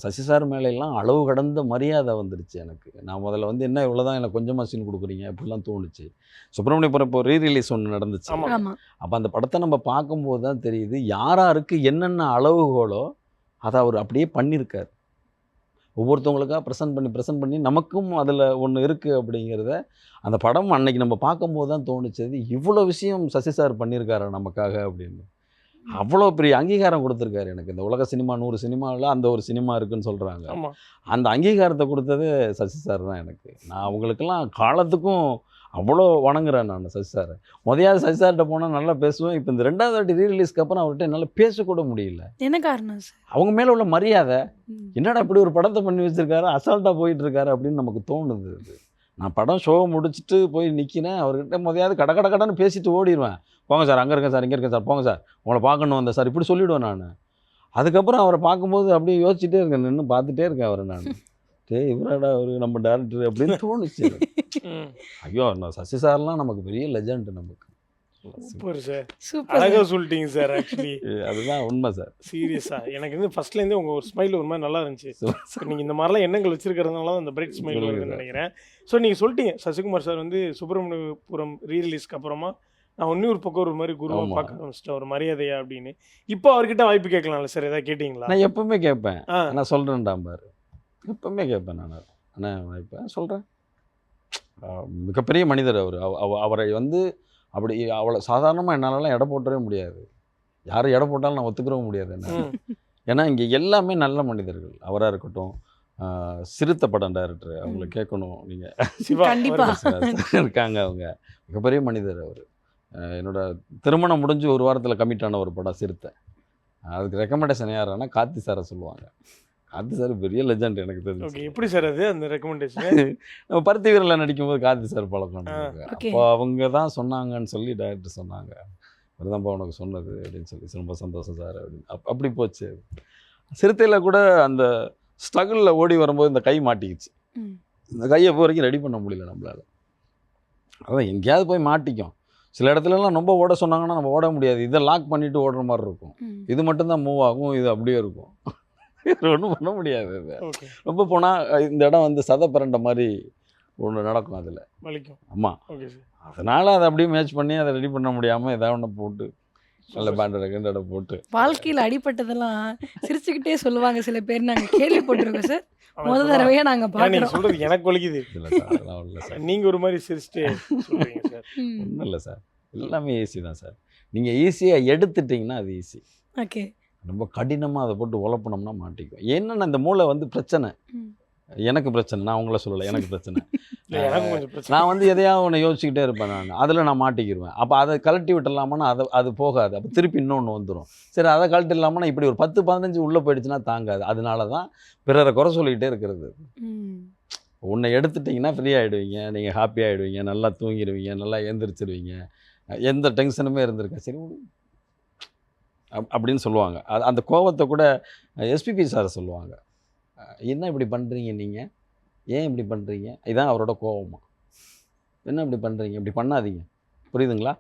சசி சார் மேலெல்லாம் அளவு கடந்த மரியாதை வந்துடுச்சு எனக்கு. நான் முதல்ல என்ன இவ்வளோதான் எனக்கு கொஞ்சமாக சீன் கொடுக்குறீங்க அப்படிலாம் தோணுச்சு. சுப்பிரமணியபுரம் இப்போ ரீரிலீஸ் ஒன்று நடந்துச்சு. அப்போ அந்த படத்தை நம்ம பார்க்கும்போது தான் தெரியுது யாருக்கு என்னென்ன அளவுகளோ அதை அவர் அப்படியே பண்ணியிருக்கார். ஒவ்வொருத்தவங்களுக்காக ப்ரெசென்ட் பண்ணி நமக்கும் அதில் ஒன்று இருக்குது அப்படிங்கிறத அந்த படம் அன்னைக்கு நம்ம பார்க்கும்போது தான் தோணுச்சது, இவ்வளோ விஷயம் சசி சார் பண்ணியிருக்காரு நமக்காக அப்படின்னு. அவ்வளோ பெரிய அங்கீகாரம் கொடுத்துருக்காரு எனக்கு. இந்த உலக சினிமா 100 சினிமாவில் அந்த ஒரு சினிமா இருக்குன்னு சொல்கிறாங்க. அந்த அங்கீகாரத்தை கொடுத்தது சசி சார் தான் எனக்கு. நான் அவங்களுக்கெல்லாம் காலத்துக்கும் அவ்வளோ வணங்குறேன் நான் சசி சாரை. முதலாவது சசி சார்கிட்ட போனால் நல்லா பேசுவேன். இப்போ இந்த 2வது வாட்டி ரீரிலீஸ்க்கு அப்புறம் அவர்கிட்ட என்னால் பேசக்கூட முடியல. என்ன காரணம் சார்? அவங்க மேலே உள்ள மரியாதை. என்னடா இப்படி ஒரு படத்தை பண்ணி வச்சுருக்காரு, அசால்ட்டாக போயிட்டுருக்காரு அப்படின்னு நமக்கு தோணுது. நான் படம் ஷோ முடிச்சுட்டு போய் நிற்கிறேன், அவர்கிட்ட முதலாவது கடன்னு பேசிட்டு ஓடிடுவேன். போங்க சார், அங்கே இருக்கேன் சார், இங்கே இருக்கேன் சார், போங்க சார், உங்களை பார்க்கணும் வந்தேன் சார், இப்படி சொல்லிவிடுவேன் நான். அதுக்கப்புறம் அவரை பார்க்கும்போது அப்படியே யோசிச்சுட்டே இருக்கேன், நின்று பார்த்துட்டே இருக்கேன் அவரை நான். இவராடா அவரு நம்ம டேரக்டர் அப்படின்னு தோணுச்சு. ஐயோ, நான் சசி சார்லாம் நமக்கு பெரிய லெஜண்ட் நமக்கு. சூப்பர் சார், அழகாக சொல்லிட்டீங்க சார். ஆக்சுவலி அதுதான் உண்மை சார். சீரியஸாக எனக்கு ஃபர்ஸ்ட்லேருந்தே உங்கள் ஒரு ஸ்மைல் ஒரு மாதிரி நல்லா இருந்துச்சு. நீங்கள் இந்த மாதிரிலாம் எண்ணங்கள் வச்சுருக்கிறதுனால தான் அந்த பிரைட் ஸ்மைல் வருதுன்னு நினைக்கிறேன். ஸோ நீங்கள் சொல்லிட்டீங்க சசிகுமார் சார் சுப்பிரமணியபுரம் ரீரிலீஸ்க்கு அப்புறமா நான் இன்னொரு பக்கம் ஒரு மாதிரி குருவாக பார்க்க ஆரம்பிச்சிட்டேன், ஒரு மரியாதையா அப்படின்னு. இப்போ அவர்கிட்ட வாய்ப்பு கேட்கலாம்ல சார், எதாவது கேட்டிங்களா? நான் எப்பவுமே கேட்பேன், நான் சொல்கிறேன்டா பாரு, எப்பவுமே கேட்பேன் நான். அண்ணா வாய்ப்பேன் சொல்கிறேன். மிகப்பெரிய மனிதர் அவர். அவரை அப்படி அவ்வளோ சாதாரணமாக என்னாலலாம் எடை போட்டவே முடியாது. யாரும் எடை போட்டாலும் நான் ஒத்துக்கிறவும் முடியாது என்ன. ஏன்னா இங்கே எல்லாமே நல்ல மனிதர்கள். அவராக இருக்கட்டும், சிறுத்தை படம் டைரக்டர், அவங்கள கேட்கணும் நீங்கள், இருக்காங்க. அவங்க மிகப்பெரிய மனிதர் அவர். என்னோட திருமணம் முடிஞ்சு ஒரு வாரத்தில் கமிட் ஆன ஒரு படம் சிறுத்தை. அதுக்கு ரெக்கமெண்டேஷன் யாருன்னா கார்த்தி சாரை சொல்லுவாங்க. கார்த்தி சார் பெரிய லெஜண்ட் எனக்கு தெரிஞ்சு. எப்படி சார் அது அந்த ரெக்கமெண்டேஷன்? நம்ம பருத்தி வீரில் நடிக்கும்போது கார்த்தி சார் பழக்கம். அப்போ அவங்க தான் சொன்னாங்கன்னு சொல்லி டைரக்டர் சொன்னாங்க, அதுதான்ப்பா உனக்கு சொன்னது அப்படின்னு சொல்லி. ரொம்ப சந்தோஷம் சார் அப்படின்னு. அப்படி போச்சு. சிறுத்தையில் கூட அந்த ஸ்ட்ரகிளில் ஓடி வரும்போது இந்த கை மாட்டிக்கிச்சு. இந்த கையை இப்போ வரைக்கும் ரெடி பண்ண முடியல நம்மளால். அதான் எங்கேயாவது போய் மாட்டிக்கும். சில இடத்துலலாம் ரொம்ப ஓட சொன்னாங்கன்னா நம்ம ஓட முடியாது. இதை லாக் பண்ணிட்டு ஓடுற மாதிரி இருக்கும். இது மட்டும்தான் மூவ் ஆகும், இது அப்படியே இருக்கும். ஒன்றும் பண்ண முடியாது. இது ஓகே. ரொம்ப போனால் இந்த இடம் வந்து சதை பிறண்ட மாதிரி ஒன்று நடக்கும் அதில். வலிக்கும். ஆமாம், ஓகே சார். அதனால் அதை அப்படியே மேட்ச் பண்ணி அதை ரெடி பண்ண முடியாமல் ஏதாவது ஒன்று போட்டு நல்ல பேண்டை ரெண்டு போட்டு. வாழ்க்கையில் அடிபட்டதெல்லாம் சிரிச்சுக்கிட்டே சொல்லுவாங்க சில பேர், நாங்கள் கேள்விப்பட்டிருக்கோம் சார். முதல் தடவையாக நாங்கள் நீங்க பார்க்குறோம். சொல்றது எனக்கு வலிக்குது. இல்லை சார், அதெல்லாம் இல்லை சார். நீங்க ஒரு மாதிரி சிரிச்சிட்டே சொல்றீங்க சார். ஒன்றும் இல்லை சார், எல்லாமே ஈஸி தான் சார். நீங்கள் ஈஸியாக எடுத்துட்டிங்கன்னா அது ஈஸி. ஓகே. ரொம்ப கடினமாக அதை போட்டு உழப்பினோம்னா மாட்டிக்கும். என்னென்ன இந்த மூளை வந்து பிரச்சனை, எனக்கு பிரச்சனை, நான் உங்களை சொல்லலை, எனக்கு பிரச்சனை. இல்ல, எனக்கும் கொஞ்சம் பிரச்சனை. நான் வந்து எதையாவது ஒன்று யோசிச்சுக்கிட்டே இருப்பேன், நான் அதில் நான் மாட்டிக்கிடுவேன். அப்போ அதை கழட்டி விட்டுடலாமான்னா அது போகாது. அப்போ திருப்பி இன்னொன்று வந்துடும். சரி, அதை கழட்டி இல்லாமல் இப்படி ஒரு 10-15 உள்ளே போயிடுச்சுன்னா தாங்காது. அதனால தான் பிறரை குறை சொல்லிக்கிட்டே இருக்கிறது. உன்னை எடுத்துட்டிங்கன்னா ஃப்ரீ ஆகிடுவீங்க, நீங்கள் ஹாப்பி ஆகிடுவீங்க, நல்லா தூங்கிடுவீங்க, நல்லா எழுந்திரிச்சிடுவீங்க, எந்த டென்ஷனுமே இருந்திருக்கேன். சரி அப்படின்னு சொல்லுவாங்க. அந்த கோபத்தை கூட எஸ்பிபி சார் சொல்லுவாங்க, என்ன இப்படி பண்ணுறீங்க நீங்கள், ஏன் இப்படி பண்ணுறீங்க, இதான் அவரோட கோபமா, என்ன இப்படி பண்ணுறீங்க, இப்படி பண்ணாதீங்க, புரியுதுங்களா,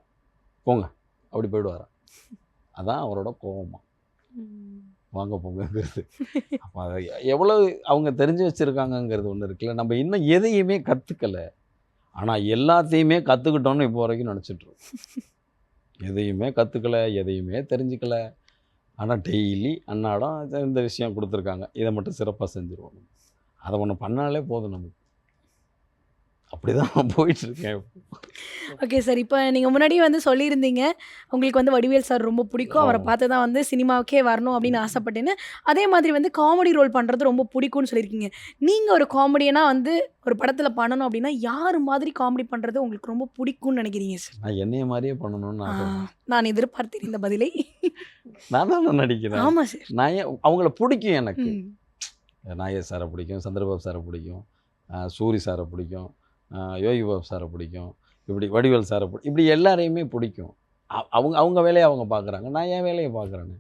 போங்க, அப்படி போயிடுவாரா. அதான் அவரோட கோபமா, வாங்க போங்கிறது. அப்போ அதை எவ்வளோ அவங்க தெரிஞ்சு வச்சுருக்காங்கங்கிறது ஒன்று இருக்குல்ல. நம்ம இன்னும் எதையுமே கற்றுக்கலை, ஆனால் எல்லாத்தையுமே கற்றுக்கிட்டோன்னு இப்போ வரைக்கும் நினச்சிட்ருக்கோம். எதையுமே கற்றுக்கலை, எதையுமே தெரிஞ்சுக்கலை. ஆனால் டெய்லி அன்னாடம் இந்த விஷயம் கொடுத்துருக்காங்க, இதை மட்டும் சிறப்பாக செஞ்சுருவோம். அதை ஒன்று பண்ணாலே போதும் நமக்கு. அப்படி தான் போயிட்டுருக்கேன். Okay sir. இப்போ நீங்கள் முன்னாடியே வந்து சொல்லியிருந்தீங்க உங்களுக்கு வந்து வடிவேல் சார் ரொம்ப பிடிக்கும், அவரை பார்த்து தான் வந்து சினிமாவுக்கே வரணும் அப்படின்னு ஆசைப்பட்டேன்னு. அதே மாதிரி வந்து காமெடி ரோல் பண்ணுறது ரொம்ப பிடிக்கும்னு சொல்லியிருக்கீங்க. நீங்கள் ஒரு காமெடியனாக வந்து ஒரு படத்தில் பண்ணணும் அப்படின்னா யார் மாதிரி காமெடி பண்ணுறது உங்களுக்கு ரொம்ப பிடிக்கும்னு நினைக்கிறீங்க சார்? நான் என்னைய மாதிரியே பண்ணணும்னு நான் எதிர்பார்த்தேன் இந்த பதிலை. நான் தான் நடிக்கிறேன். ஆமாம் சார். நான் அவங்கள பிடிக்கும் எனக்கு. நாயர் சாரை பிடிக்கும், சந்திரபாபு சாரை பிடிக்கும், சூரி சாரை பிடிக்கும், யோகி பாபு சாரை பிடிக்கும், இப்படி வடிவேல் சாரை இப்படி எல்லாரையுமே பிடிக்கும். அவங்க வேலையை அவங்க பார்க்குறாங்க, நான் என் வேலையை பார்க்குறேன்னு.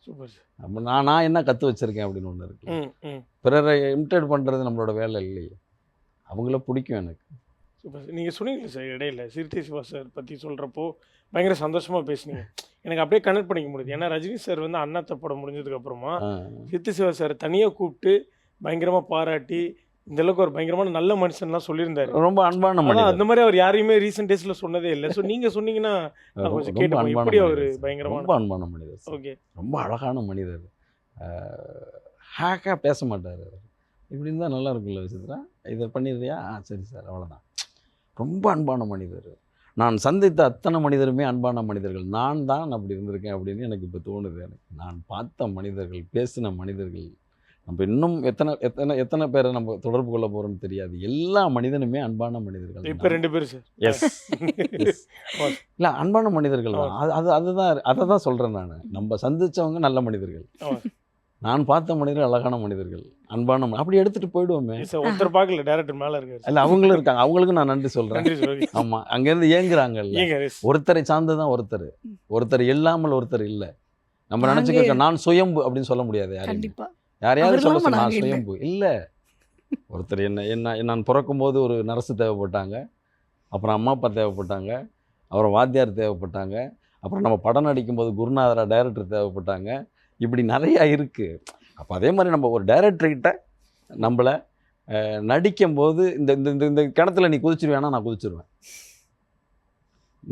Super sir. அப்போ நான் என்ன கற்று வச்சுருக்கேன் அப்படின்னு ஒன்று இருக்கு. பிறரை இமிட்டேட் பண்ணுறது நம்மளோட வேலை இல்லையே. அவங்கள பிடிக்கும் எனக்கு. Super sir. நீங்கள் சொன்னீங்களே சார் இடையில சிறுத்தை சிவா சார் பற்றி சொல்கிறப்போ பயங்கர சந்தோஷமாக பேசுனீங்க. எனக்கு அப்படியே கனெக்ட் பண்ணிக்க முடியுது. ஏன்னா ரஜினி சார் வந்து அண்ணாத்த படம் முடிஞ்சதுக்கப்புறமா சிறுத்தை சிவா சார் தனியாக கூப்பிட்டு பயங்கரமாக பாராட்டி இந்த அளவுக்கு ஒரு பயங்கரமான நல்ல மனுஷன்லாம் சொல்லியிருந்தாரு. ரொம்ப அன்பான மனிதர். அந்த மாதிரி அவர் யாரையுமே ரீசெண்ட் டேஸில் சொன்னதே இல்லை. ஸோ நீங்கள் சொன்னீங்கன்னா கொஞ்சம் கேட்டோம் எப்படி அவர் பயங்கரமான ரொம்ப அன்பான மனிதர். ஓகே. ரொம்ப அழகான மனிதர். ஹேக்காக பேச மாட்டார். இப்படி இருந்தால் நல்லா இருக்குல்ல விசித்ரா, இதை பண்ணிடுறியா, சரி சார், அவ்வளோதான். ரொம்ப அன்பான மனிதர். நான் சந்தித்த அத்தனை மனிதருமே அன்பான மனிதர்கள். நான் தான் அப்படி இருந்திருக்கேன் அப்படின்னு எனக்கு இப்போ தோணுது. எனக்கு நான் பார்த்த மனிதர்கள், பேசின மனிதர்கள், நம்ம இன்னும் எத்தனை பேரை நம்ம தொடர்பு கொள்ள போகிறோம்னு தெரியாது. எல்லா மனிதனுமே அன்பான மனிதர்கள். இப்போ 2 பேர் சார். எஸ் இல்லை, அன்பான மனிதர்கள் தான். அதை தான் சொல்கிறேன் நான். நம்ம சந்தித்தவங்க நல்ல மனிதர்கள், நான் பார்த்த மனிதர்கள் அழகான மனிதர்கள், அன்பான அப்படி எடுத்துகிட்டு போயிடுவோமே. ஒருத்தர் பார்க்கல, டேரக்டர் மேலே இருக்காரு. இல்லை, அவங்களும் இருக்காங்க, அவங்களுக்கு நான் நன்றி சொல்கிறேன். ஆமாம், அங்கேருந்து ஏங்குறாங்கல்ல. ஒருத்தரை சார்ந்து தான் ஒருத்தர் இல்லாமல் ஒருத்தர் இல்லை. நம்ம நினச்சிக்க நான் சுயம்பு அப்படின்னு சொல்ல முடியாது. யாரையாவது சொல்ல நான் சுயம்பு இல்லை. ஒருத்தர் நான் பிறக்கும்போது ஒரு நர்ஸு தேவைப்பட்டாங்க, அப்புறம் அம்மா அப்பா தேவைப்பட்டாங்க, அப்புறம் வாத்தியார் தேவைப்பட்டாங்க, அப்புறம் நம்ம படம் நடிக்கும்போது குருநாதரா டைரக்டர் தேவைப்பட்டாங்க. இப்படி நிறையா இருக்குது. அப்போ அதே மாதிரி நம்ம ஒரு டைரக்டர்கிட்ட நம்மளை நடிக்கும்போது இந்த கிணத்துல நீ குதிச்சிருவேன்னா நான் குதிச்சிருவேன்.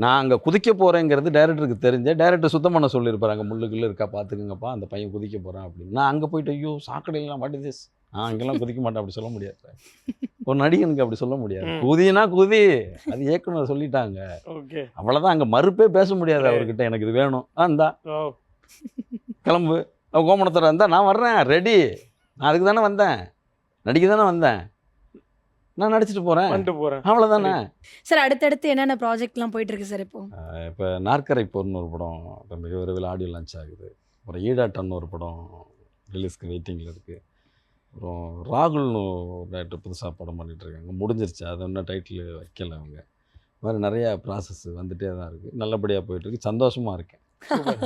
நான் அங்கே குதிக்க போகிறேங்கிறது டைரக்டருக்கு தெரிஞ்ச, டைரக்டர் சுத்தம் பண்ண சொல்லியிருப்பாரு, முள்ளுக்குள்ளே இருக்கா பார்த்துக்குங்கப்பா, அந்த பையன் குதிக்க போகிறான் அப்படின்னு. நான் அங்கே போய்ட்டு ஐயோ சாக்கடையெல்லாம் வாட் இஸ் திஸ், அங்கெல்லாம் குதிக்க மாட்டேன் அப்படி சொல்ல முடியாது. ஒரு நடிகனுக்கு அப்படி சொல்ல முடியாது. குதினா குதி, அது இயக்குனர் சொல்லிட்டாங்க, அவ்வளோதான். அங்கே மறுப்பே பேச முடியாது அவர்கிட்ட. எனக்கு இது வேணும், இந்தா கிளம்பு, கோமணத்தில் இருந்தால் நான் வர்றேன், ரெடி, நான் அதுக்கு தானே வந்தேன், நடிக்க தானே வந்தேன், நான் நடிச்சிட்டு போகிறேன், அவ்வளோதானே. சார் அடுத்தடுத்து என்னென்ன ப்ராஜெக்ட்லாம் போயிட்டுருக்கு சார்? இப்போ நாற்கரை போர்னு ஒரு படம் இப்போ மிக விரைவில் ஆடியோ லான்ச் ஆகுது. அப்புறம் ஈடாட்டன்னு ஒரு படம் ரிலீஸ்க்கு வெயிட்டிங்கில் இருக்குது. அப்புறம் ராகுல்னு ஒரு டைரக்டர் புதுசாக படம் பண்ணிகிட்ருக்காங்க, முடிஞ்சிருச்சு, அது இன்னும் டைட்டில் வைக்கலை அவங்க. இது மாதிரி நிறையா ப்ராசஸ் வந்துகிட்டே தான் இருக்குது. நல்லபடியாக போயிட்டுருக்கு, சந்தோஷமாக இருக்கேன்.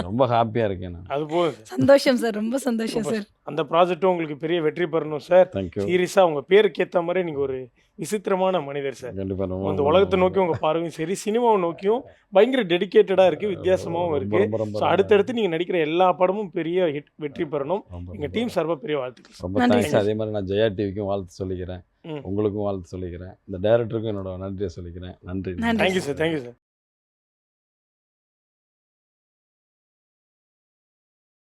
ரொம்ப ஹாப்பியாக இருக்கேன் நான். அது போதும் சார். சந்தோஷம் சார், ரொம்ப சந்தோஷம் சூப்பர். சார். அந்த ப்ராஜெக்ட்டும் உங்களுக்கு பெரிய வெற்றி பெறணும் சார். தேங்க்யூ. சீரியஸாக உங்கள் பேருக்கு ஏற்ற மாதிரி நீங்கள் ஒரு விசித்திரமான மனிதர் சார். கண்டிப்பாக ரொம்ப அந்த உலகத்தை நோக்கி உங்கள் பார்வையும் சரி, சினிமாவை நோக்கியும் பயங்கர டெடிகேட்டடாக இருக்குது, வித்தியாசமாகவும் ரொம்ப இருக்குது. ரொம்ப ரொம்ப ஸோ அடுத்தடுத்து நீங்கள் நடிக்கிற எல்லா படமும் பெரிய ஹிட் வெற்றி பெறணும். ரொம்ப எங்கள் டீம் சார்பாக பெரிய வாழ்த்துக்கள். ரொம்ப நன்றி தேங்க்ஸ். சார். அதே மாதிரி நான் ஜெயா டிவிக்கும் வாழ்த்து சொல்லிக்கிறேன், ம். உங்களுக்கும் வாழ்த்து சொல்லிக்கிறேன், இந்த டைரக்டருக்கும் என்னோட நன்றியை சொல்லிக்கிறேன். நன்றி. நன்றி தேங்க்யூ சார், தேங்க்யூ சார்.